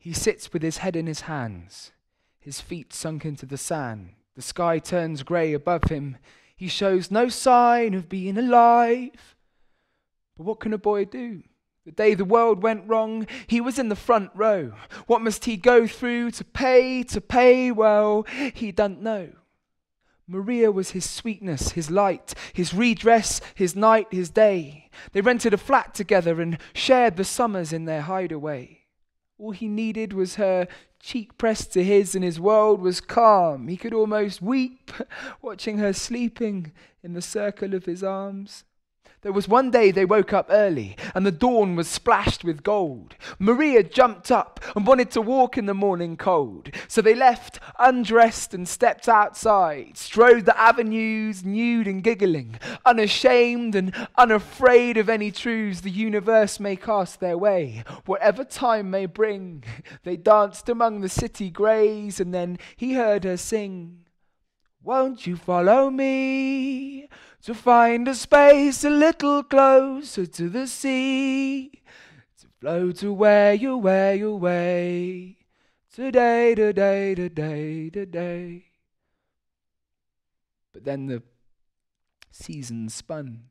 He sits with his head in his hands, his feet sunk into the sand. The sky turns grey above him. He shows no sign of being alive. But what can a boy do? The day the world went wrong, he was in the front row. What must he go through to pay? Well, he doesn't know. Maria was his sweetness, his light, his redress, his night, his day. They rented a flat together and shared the summers in their hideaway. All he needed was her cheek pressed to his, and his world was calm. He could almost weep, watching her sleeping in the circle of his arms. There was one day they woke up early, and the dawn was splashed with gold. Maria jumped up and wanted to walk in the morning cold. So they left undressed and stepped outside, strode the avenues, nude and giggling, unashamed and unafraid of any truths the universe may cast their way. Whatever time may bring, they danced among the city greys, and then he heard her sing, "Won't you follow me to find a space a little closer to the sea, to float away, away, today, today, today, today." But then the seasons spun.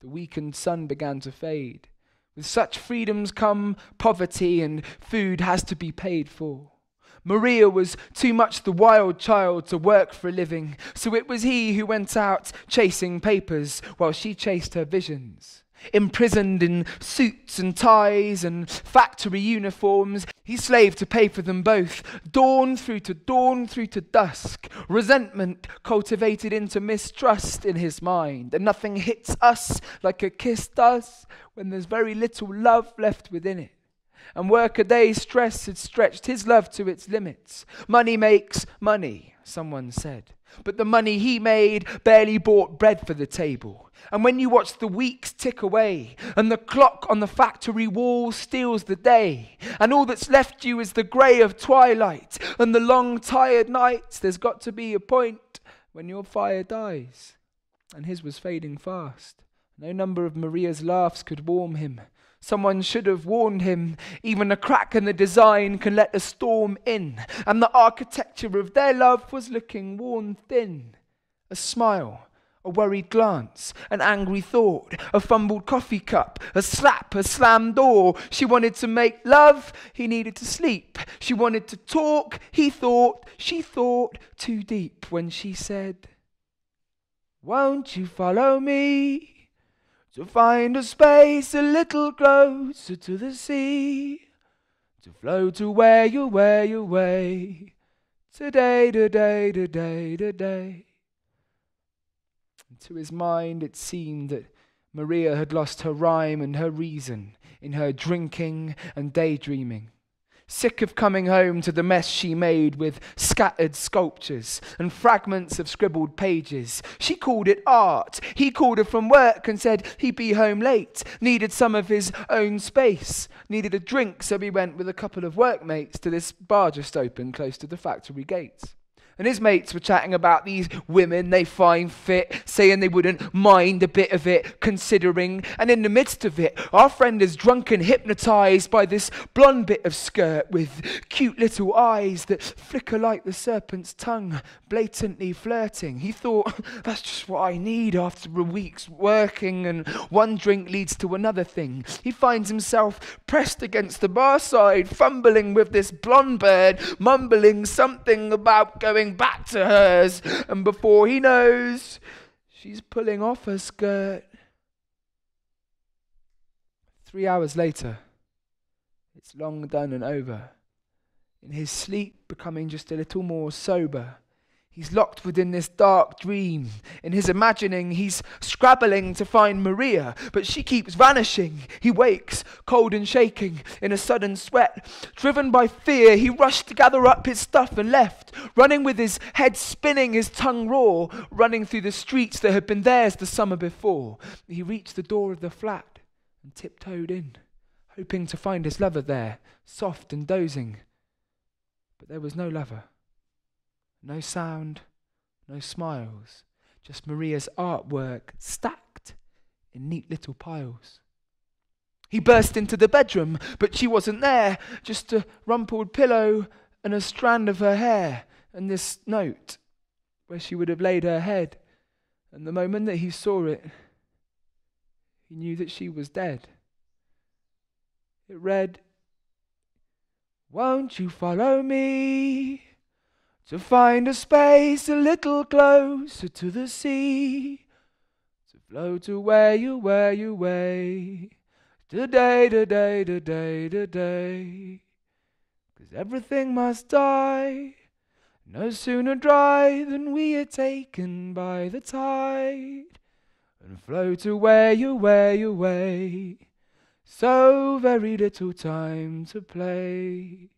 The weakened sun began to fade. With such freedoms come poverty, and food has to be paid for. Maria was too much the wild child to work for a living, so it was he who went out chasing papers while she chased her visions. Imprisoned in suits and ties and factory uniforms, he slaved to pay for them both, dawn through to dusk. Resentment cultivated into mistrust in his mind, and nothing hits us like a kiss does when there's very little love left within it. And work-a-day stress had stretched his love to its limits. Money makes money, someone said. But the money he made barely bought bread for the table. And when you watch the weeks tick away, and the clock on the factory wall steals the day, and all that's left you is the grey of twilight, and the long tired nights, there's got to be a point when your fire dies. And his was fading fast. No number of Maria's laughs could warm him. Someone should have warned him. Even a crack in the design can let a storm in, and the architecture of their love was looking worn thin. A smile, a worried glance, an angry thought, a fumbled coffee cup, a slap, a slammed door. She wanted to make love, he needed to sleep. She wanted to talk, he thought, she thought too deep when she said, "Won't you follow me to find a space a little closer to the sea, to float away, away, today, today, today, today." And to his mind it seemed that Maria had lost her rhyme and her reason in her drinking and daydreaming. Sick of coming home to the mess she made with scattered sculptures and fragments of scribbled pages. She called it art. He called her from work and said he'd be home late, needed some of his own space, needed a drink, so he went with a couple of workmates to this bar just open close to the factory gates. And his mates were chatting about these women they find fit, saying they wouldn't mind a bit of it, considering. And in the midst of it, our friend is drunk and hypnotised by this blonde bit of skirt with cute little eyes that flicker like the serpent's tongue, blatantly flirting. He thought, that's just what I need after a week's working, and one drink leads to another thing. He finds himself pressed against the bar side, fumbling with this blonde bird, mumbling something about going back to hers, and before he knows, she's pulling off her skirt. 3 hours later, it's long done and over. In his sleep, becoming just a little more sober, he's locked within this dark dream. In his imagining, he's scrabbling to find Maria, but she keeps vanishing. He wakes, cold and shaking, in a sudden sweat. Driven by fear, he rushed to gather up his stuff and left, running with his head spinning, his tongue raw, running through the streets that had been theirs the summer before. He reached the door of the flat and tiptoed in, hoping to find his lover there, soft and dozing. But there was no lover. No sound, no smiles, just Maria's artwork stacked in neat little piles. He burst into the bedroom, but she wasn't there. Just a rumpled pillow and a strand of her hair, and this note where she would have laid her head. And the moment that he saw it, he knew that she was dead. It read, "Won't you follow me to find a space a little closer to the sea, to float away, away, today, today, today, today, 'cause everything must die, no sooner dry than we are taken by the tide, and float away, away, away, so very little time to play."